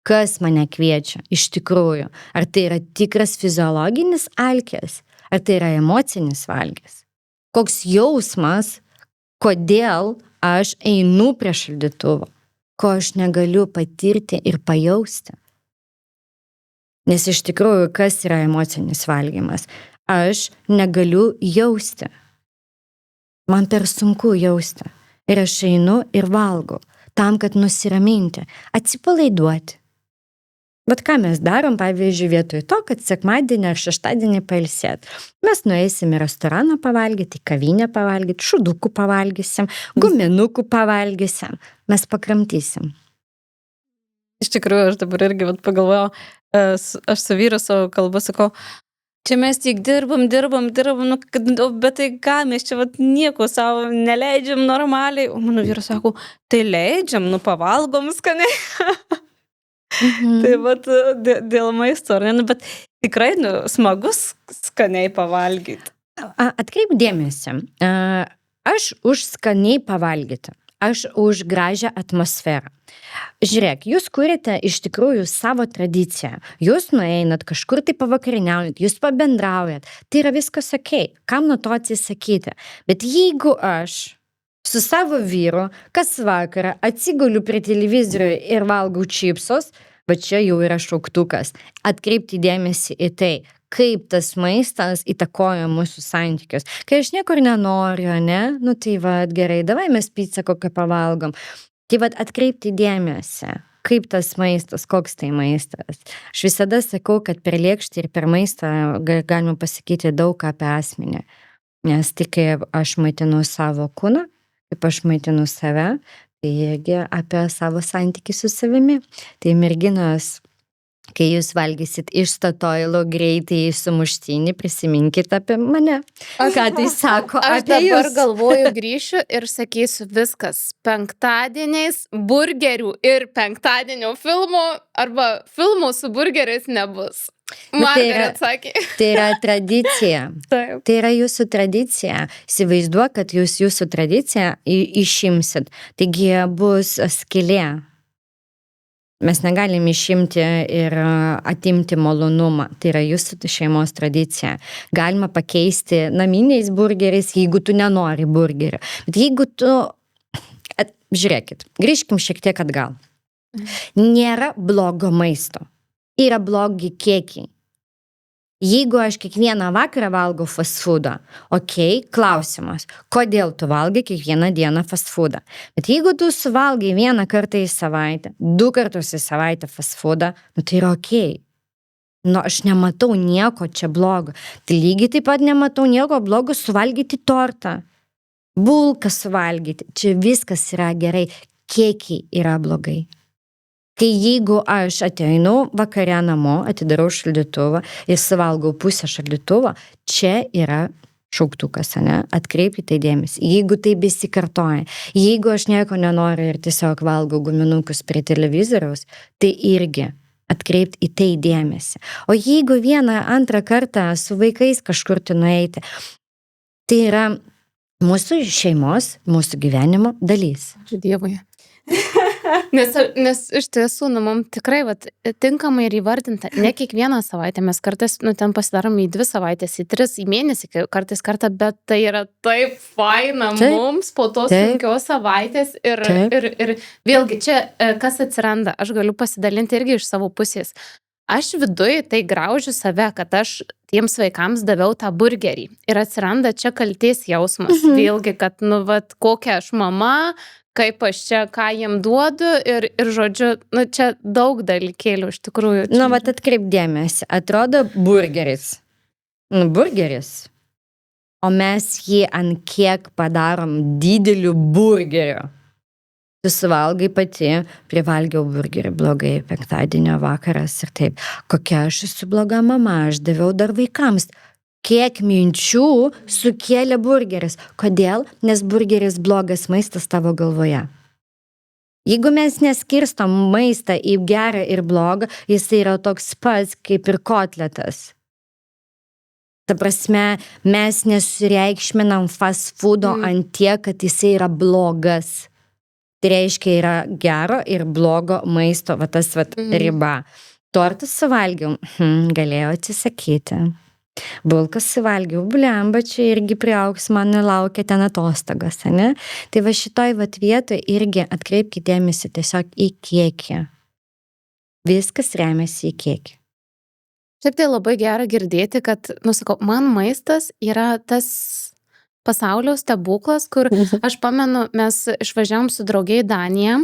Kas mane kviečia iš tikrųjų? Ar tai yra tikras fiziologinis alkis? Ar tai yra emocinis valgis? Koks jausmas, kodėl aš einu prie šaldytuvo? Ko aš negaliu patirti ir pajausti. Nes iš tikrųjų, kas yra emocinis valgymas? Aš negaliu jausti. Man per sunku jausti. Ir aš einu ir valgau, tam, kad nusiraminti, atsipalaiduoti. Bet ką mes darom, pavyzdžiui, vietoj to, kad sekmadienį ar šeštadienį pailsėt. Mes nueisim į restoraną pavalgyti, kavinę pavalgyti, šudukų pavalgysim, guminukų pavalgysim, mes pakramtysim. Iš tikrųjų, aš dabar irgi pagalvojau, aš su vyru savo kalbu sakau, čia mes tik dirbam, bet tai ką, mes čia nieko savo neleidžiam normaliai. O mano vyras sako, tai leidžiam, pavalgom skaniai. Tai dėl maisto, bet tikrai smagus skaniai pavalgyti. Atkreip dėmesį, aš už skaniai pavalgyti, aš už gražią atmosferą. Žiūrėk, jūs kuriate iš tikrųjų savo tradiciją, jūs nueinat kažkur tai pavakariniaujat, jūs pabendraujat, tai yra viskas okei, kam nuo to atsisakyti. Bet jeigu aš su savo vyru kas vakarą atsiguliu prie televizorių ir valgau čipsus, va čia jau yra šauktukas. Atkreipti dėmesį į tai, kaip tas maistas įtakoja mūsų santykius. Kai aš niekur nenoriu, ne? Tai gerai, davai mes pizzą kokią pavalgom. Tai atkreipti dėmesį, kaip tas maistas, koks tai maistas. Aš visada sakau, kad per lėkštę ir per maistą galima pasakyti daug apie asmenį. Nes tik kai aš maitinu savo kūną, kaip aš maitinu save, tai irgi apie savo santykį su savimi. Tai merginos, kai jūs valgysit iš Statoilo greitai sumuštinį, prisiminkit apie mane. Ką tai sako Aš apie dabar jūs? galvoju, grįšiu ir sakysiu viskas. Penktadieniais burgerių ir penktadienio filmų arba filmų su burgeriais nebus. Margaret sakė. Tai yra tradicija. Taip. Tai yra jūsų tradicija. Įsivaizduok, kad jūs jūsų tradiciją išimsit. Taigi bus skylė. Mes negalim išimti ir atimti malonumą. Tai yra jūsų šeimos tradicija. Galima pakeisti naminiais burgeriais, jeigu tu nenori burgerio. Bet jeigu tu... Žiūrėkit, grįžkim šiek tiek atgal. Nėra blogo maisto. Yra blogi kiekiai. Jeigu aš kiekvieną vakarą valgau fast foodą, klausimas, kodėl tu valgai kiekvieną dieną fast foodą? Bet jeigu tu suvalgai 1 kartą į savaitę, 2 kartus į savaitę fast foodą, tai yra aš nematau nieko čia blogo. Tai lygiai taip pat nematau nieko blogo suvalgyti tortą, bulką suvalgyti. Čia viskas yra gerai, kiekiai yra blogai. Kai jeigu aš ateinu vakare namo, atidarau šaldytuvą ir suvalgau pusę šaldytuvo, čia yra šauktukas, ne? Atkreipkite tai dėmesį. Jeigu tai besikartoja, jeigu aš nieko nenoriu ir tiesiog valgau guminukus prie televizoriaus, tai irgi atkreipti į tai dėmesį. O jeigu vieną, antrą kartą su vaikais kažkur tai nueiti, tai yra mūsų šeimos, mūsų gyvenimo dalis. Ačiū Dievui. Nes iš tiesų, mums tikrai tinkamai ir įvardinta, ne kiekvieną savaitę, mes kartais, ten pasidarom į 2 savaitės, į 3, į mėnesį, kartais kartą, bet tai yra taip faina mums po tos sunkios savaitės ir vėlgi čia, kas atsiranda, aš galiu pasidalinti irgi iš savo pusės. Aš viduje tai graužiu save, kad aš tiems vaikams daviau tą burgerį ir atsiranda čia kaltės jausmas, vėlgi, kad, kokia aš mama, kaip aš čia, ką jiem duodu ir žodžiu, čia daug dalykėlių iš tikrųjų. Atkreip dėmesį, atrodo burgeris. Burgeris. O mes jį ant kiek padarom didelių burgerių. Tu suvalgai pati, privalgiau burgerį blogai, penktadienio vakaras ir taip. Kokia aš esu bloga mama, aš daviau dar vaikams. Kiek minčių sukėlė burgeris. Kodėl? Nes burgeris blogas maistas tavo galvoje. Jeigu mes neskirstom maistą į gerą ir blogą, jis yra toks pats kaip ir kotletas. Ta prasme, mes nesureikšminam fast foodo ant tiek, kad jis yra blogas. Tai reiškia, yra gero ir blogo maisto, tas riba. Tortus suvalgiau, galėjau atsisakyti. Bulkas suvalgiau, blemba, čia irgi priaugs, man laukia ten atostogas, ne? Tai šitoj vietoj irgi atkreipkite dėmesį tiesiog į kiekį. Viskas remiasi į kiekį. Šiaip tai labai gera girdėti, kad, sakau, man maistas yra tas pasaulio stebuklas, kur aš pamenu, mes išvažiavom su draugiai į Daniją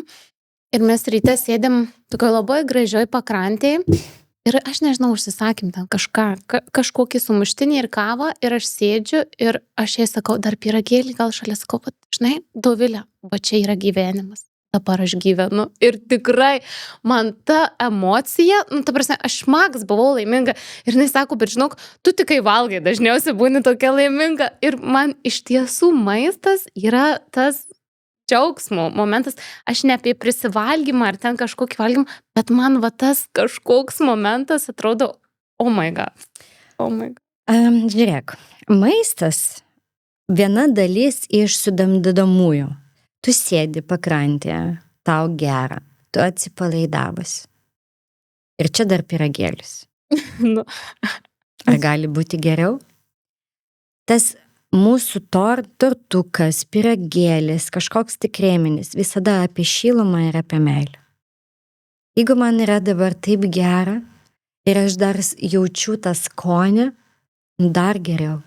ir mes ryte sėdėm tokio labai gražioj pakrantėje. Ir aš nežinau, užsisakym ten kažkokį sumuštinį ir kavą ir aš sėdžiu ir aš jai sakau, dar pyragėlį gal šalia, sakau, žinai, Dovilė, čia yra gyvenimas, dabar aš gyvenu. Ir tikrai man ta emocija, ta prasme, aš maks buvau laiminga ir jinai sako, bet žinok, tu tik kai valgai, dažniausiai būni tokia laiminga. Ir man iš tiesų maistas yra tas džiaugsmo momentas, aš ne apie prisivalgymą ar ten kažkokį valgymą, bet man tas kažkoks momentas atrodo, oh my god. Žiūrėk, maistas viena dalis iš sudedamųjų. Tu sėdi pakrantėje, tau gera, tu atsipalaidavus. Ir čia dar pyragėlis. Ar gali būti geriau? Tas mūsų tortukas, pyragėlis, kažkoks tik kreminis, visada apie šilumą ir apie meilę. Jeigu man yra dabar taip gera ir aš dar jaučiu tą skonį, dar geriau.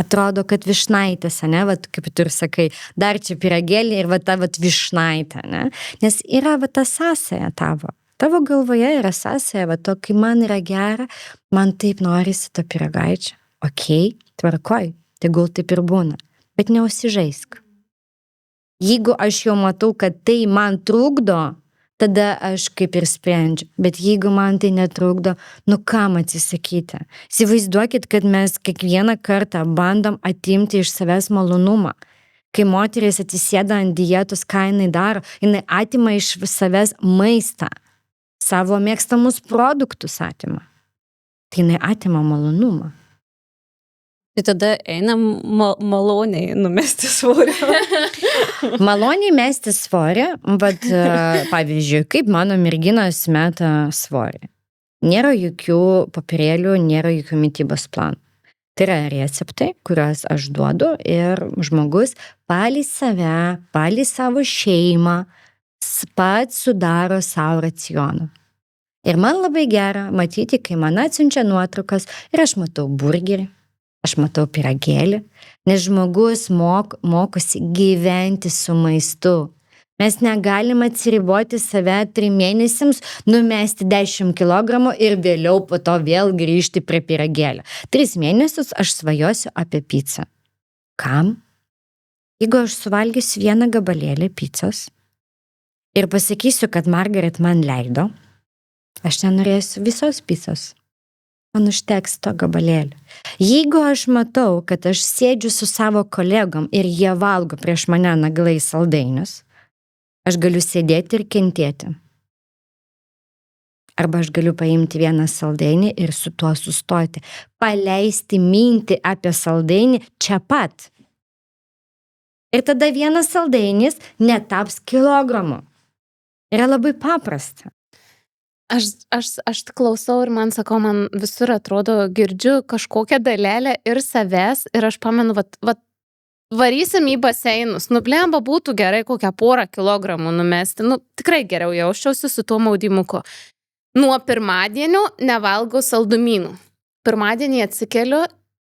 Atrodo, kad višnaitės, ne, kaip tu ir sakai, dar čia pyragėlį ir ta višnaitė, ne, nes yra ta sąsaja tavo. Tavo galvoje yra sąsaja, to, kai man yra gera, man taip norisi to pyragaičio. Okei, tvarkoj, tegul taip ir būna, bet neužsižaisk. Jeigu aš jau matau, kad tai man trukdo, tada aš kaip ir sprendžiu, bet jeigu man tai netrukdo, kam atsisakyti? Įsivaizduokit, kad mes kiekvieną kartą bandom atimti iš savęs malonumą. Kai moteris atsisėda ant dietos, ką jinai daro, jinai atima iš savęs maistą, savo mėgstamus produktus atima. Tai jinai atima malonumą. Tai tada einam maloniai numesti svorį. Maloniai mesti svorį, bet pavyzdžiui, kaip mano merginos meta svorį. Nėra jokių papirėlių, nėra jokių mitybos planų. Tai yra receptai, kuriuos aš duodu ir žmogus palei save, palei savo šeimą pats sudaro savo racioną. Ir man labai gera matyti, kai man atsiunčia nuotraukas ir aš matau burgerį. Aš matau pyragėlį, nes žmogus mokosi gyventi su maistu. Mes negalim atsiriboti save 3 mėnesiams, numesti 10 kilogramų ir vėliau po to vėl grįžti prie pyragėlio. 3 mėnesius aš svajosiu apie pizzą. Kam? Jeigu aš suvalgysiu vieną gabalėlį pizzos, Ir pasakysiu, kad Margaret man leido. Aš nenorėsiu visos picos. Man užteks to gabalėlio. Jeigu aš matau, kad aš sėdžiu su savo kolegom ir jie valgo prieš mane naglai saldainius, aš galiu sėdėti ir kentėti. Arba aš galiu paimti vieną saldainį ir su tuo sustoti. Paleisti mintį apie saldainį čia pat. Ir tada vienas saldainis netaps kilogramu. Yra labai paprasta. Aš klausau ir man sakau, man visur atrodo, girdžiu kažkokią dalelę ir savęs ir aš pamenu, varysim į baseinus, blemba būtų gerai kokią 1 kilogramų numesti, tikrai geriau jausčiausi su tuo maudymuku. Nuo pirmadienio nevalgau saldumynų. Pirmadienį atsikeliu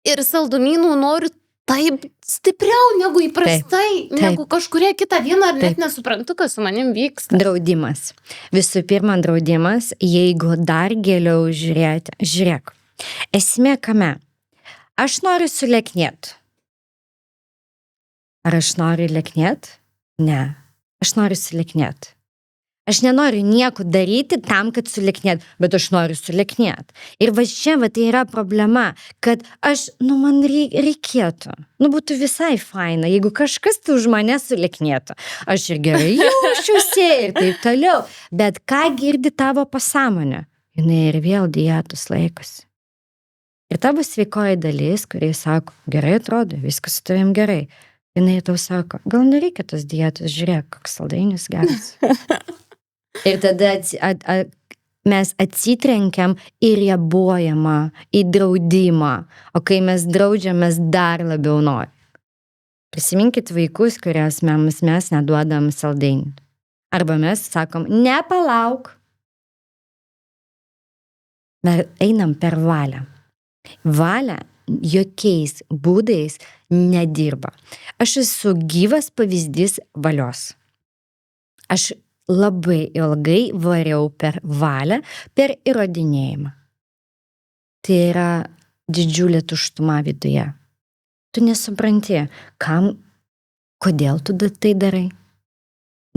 ir saldumynų noriu taip stipriau negu įprastai, negu kažkuria kitą dieną, ar net nesuprantu, kas su manim vyksta. Draudimas. Visų pirma, draudimas, jeigu dar giliau žiūrėti. Žiūrėk, esmė kame? Aš noriu sulieknėti. Ar aš noriu lieknėti? Ne. Aš noriu sulieknėti. Aš nenoriu nieko daryti tam, kad sulieknėt, bet aš noriu sulieknėt. Ir čia tai yra problema, kad man reikėtų. Būtų visai faina, jeigu kažkas tai už mane sulieknėtų. Aš ir gerai jausčiausi ir taip toliau. Bet ką girdi tavo pasąmonė? Jinai ir vėl dietos laikosi. Ir tavo sveikoji dalis, kurie sako, gerai atrodo, viskas su tavim gerai. Jinai tau sako, gal nereikia tos dietos, žiūrėk, koks saldainis geras. Ir tada mes atsitrenkiam į riebojimą, į draudimą, o kai mes draudžiam, mes dar labiau norim. Prisiminkit vaikus, kurias mes neduodam saldainių. Arba mes sakom, nepalauk. Mes einam per valią. Valia jokiais būdais nedirba. Aš esu gyvas pavyzdys valios. Aš labai ilgai variau per valią, per įrodinėjimą. Tai yra didžiulė tuštuma viduje. Tu nesupranti, kodėl tu tai darai.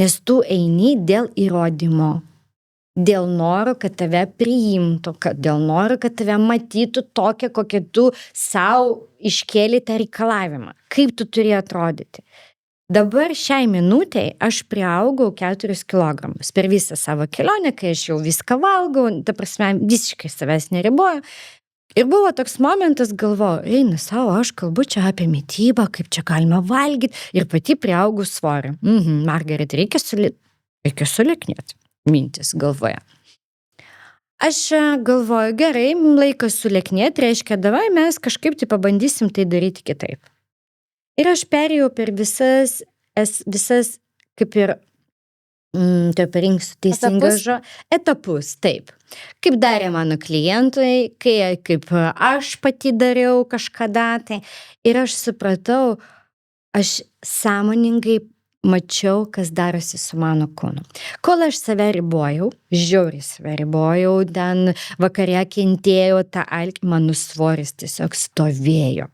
Nes tu eini dėl įrodymo, dėl noro, kad tave priimtų, dėl noro, kad tave matytų tokią, kokią tu savo iškėlė tą reikalavimą. Kaip tu turi atrodyti. Dabar šiai minutei aš priaugau 4 kilogramus per visą savo kelionę, kai aš jau viską valgau, ta prasme, visiškai savęs neriboju. Ir buvo toks momentas, galvoju, eina savo, aš kalbu čia apie mitybą, kaip čia galima valgyti ir pati priaugau svorį. Margaret, reikia sulieknėti, mintis galvoje. Aš galvoju, gerai, laikas sulieknėti, reiškia, davai mes kažkaip tai pabandysim tai daryti kitaip. Ir aš perėjau per visas kaip ir, tai parinksiu teisingą etapus, taip. Kaip darė mano klientai, kaip aš pati dariau kažkada tai. Ir aš supratau, aš sąmoningai mačiau, kas darosi su mano kūnu. Kol aš save ribojau, žiauriai save ribojau, ten vakare kentėjau tą alkį, mano svoris tiesiog stovėjo.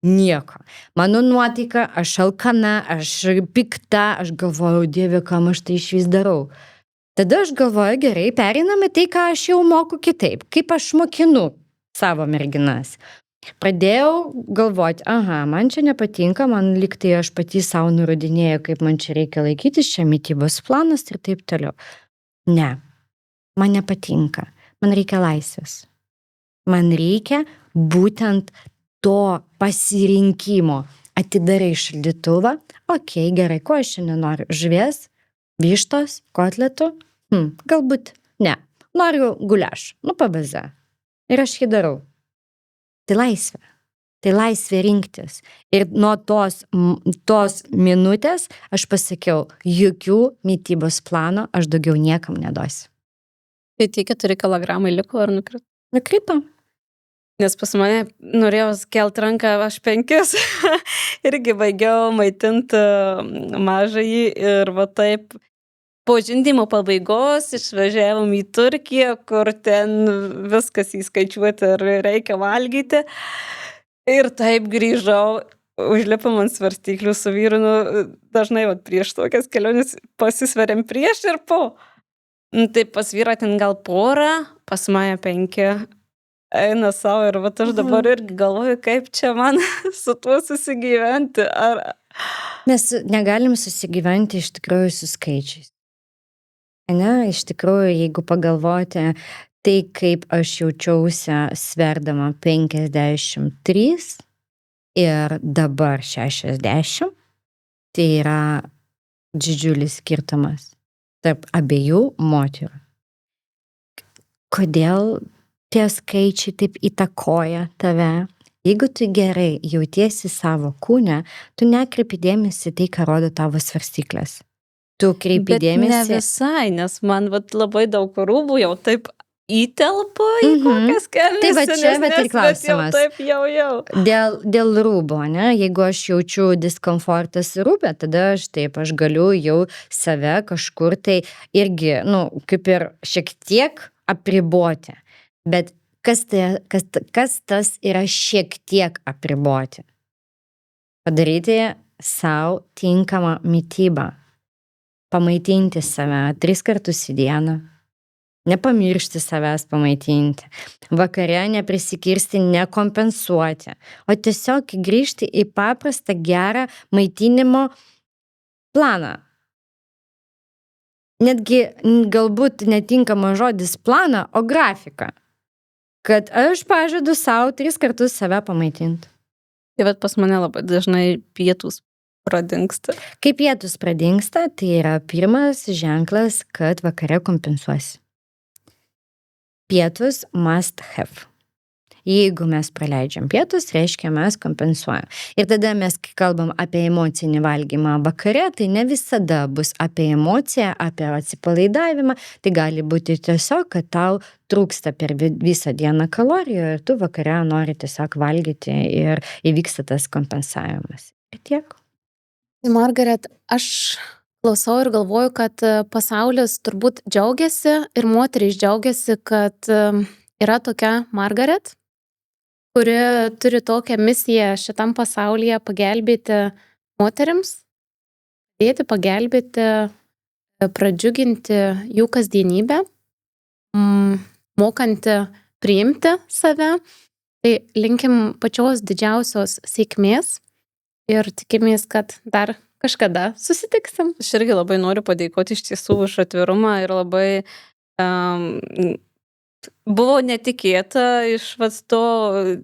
Nieko. Mano nuotaika, aš alkana, aš pikta, aš galvoju, Dieve, kam aš tai išvis darau. Tada aš galvoju, gerai, pereiname tai, ką aš jau moku kitaip, kaip aš mokinu savo merginas. Pradėjau galvoti, man čia nepatinka, man liktai aš pati savo nurodinėjau, kaip man čia reikia laikytis, čia mitybos planas ir taip toliau. Ne, man nepatinka, man reikia laisvės. Man reikia būtent to pasirinkimo. Atidarai šaldytuvą, gerai, ko aš šiandien noriu? Žuvies, vištos, kotletų? Galbūt ne. Noriu guliašų, pabaze. Ir aš jį darau. Tai laisvė. Tai laisvė rinktis. Ir nuo tos minutės aš pasakiau, jokių mitybos plano aš daugiau niekam neduosiu. Tai tie 4 kilogramai liko ar nukrito? Nukrito. Nes pas mane norėjau kelt ranką, aš 5 irgi baigiau maitinti mažąjį ir taip po žindymo pabaigos išvažiavom į Turkiją, kur ten viskas įskaičiuoti ir reikia valgyti. Ir taip grįžau užlipam ant svarstyklių su vyru, dažnai prieš tokias keliones pasisveriam prieš ir po. Tai pas vyrą ten gal porą, pas mane 5 eina savo ir aš dabar irgi galvoju, kaip čia man su tuo susigyventi. Mes negalim susigyventi iš tikrųjų su skaičiais. Ne, iš tikrųjų, jeigu pagalvoti, tai kaip aš jaučiausi sverdama 53 ir dabar 60, tai yra didžiulis skirtumas tarp abiejų moterų. Kodėl tie skaičiai taip įtakoja tave? Jeigu tu gerai jautiesi savo kūne, tu nekreipi dėmesį tai, ką rodo tavo svarstyklės. Tu kreipi dėmesį. Bet ne visai, nes man labai daug rūbų jau taip įtelpa į kokias kelnes. Tai va čia ir klausimas. Taip jau. Dėl rūbo, ne? Jeigu aš jaučiu diskomfortas rūbę, tada aš galiu jau save kažkur tai irgi, kaip ir šiek tiek apriboti. Bet kas tas yra šiek tiek apriboti? Padaryti savo tinkamą mitybą. Pamaitinti save 3 kartus į dieną. Nepamiršti savęs pamaitinti. Vakare neprisikirsti, nekompensuoti. O tiesiog grįžti į paprastą gerą maitinimo planą. Netgi galbūt netinkama žodis planą, o grafiką. Kad aš pažadu savo 3 kartus save pamaitinti. Tai pas mane labai dažnai pietus pradingsta. Kai pietus pradingsta, tai yra pirmas ženklas, kad vakare kompensuosi. Pietus must have. Jeigu mes praleidžiam pietus, reiškia mes kompensuojam. Ir tada mes, kai kalbam apie emocinį valgymą vakare, tai ne visada bus apie emociją, apie atsipalaidavimą. Tai gali būti tiesiog, kad tau trūksta per visą dieną kalorijų ir tu vakare nori tiesiog valgyti ir įvyksta tas kompensavimas. Ir tiek. Margaret, aš klausau ir galvoju, kad pasaulis turbūt džiaugiasi ir moterys džiaugiasi, kad yra tokia Margaret, kuri turi tokią misiją šitam pasaulyje pagelbėti moterims, pagelbėti, pradžiuginti jų kasdienybę, mokanti priimti save. Tai linkim pačios didžiausios sėkmės. Ir tikimės, kad dar kažkada susitiksim. Aš irgi labai noriu padėkoti iš tiesų už atvirumą ir labai buvo netikėta iš to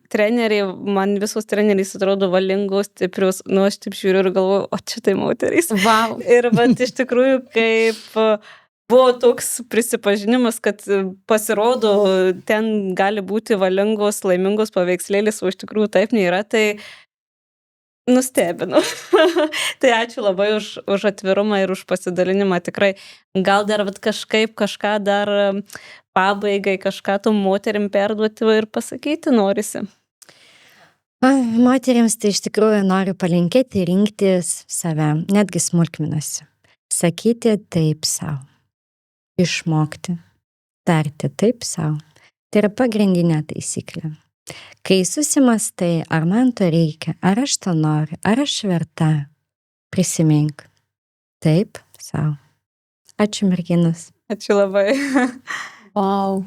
treneriai, man visos treneriais atrodo valingos, stiprius, aš taip žiūriu ir galvoju, o čia tai moterys. Wow. Ir iš tikrųjų, kaip buvo toks prisipažinimas, kad pasirodo, ten gali būti valingos, laimingos paveikslėlis, o iš tikrųjų taip nėra, tai nustebino. Tai ačiū labai už atvirumą ir už pasidalinimą. Tikrai gal dar kažką dar pabaigai, kažką tom moterim perduoti ir pasakyti norisi. Moterims tai iš tikrųjų noriu palinkėti rinktis save, netgi smulkmenose. Sakyti taip savo. Išmokti. Tarti taip savo. Tai yra pagrindinė taisyklė. Kai susimastai, ar man to reikia, ar aš to noriu, ar aš verta, prisimink. Taip, savo. Ačiū, merginos. Ačiū labai. Wow.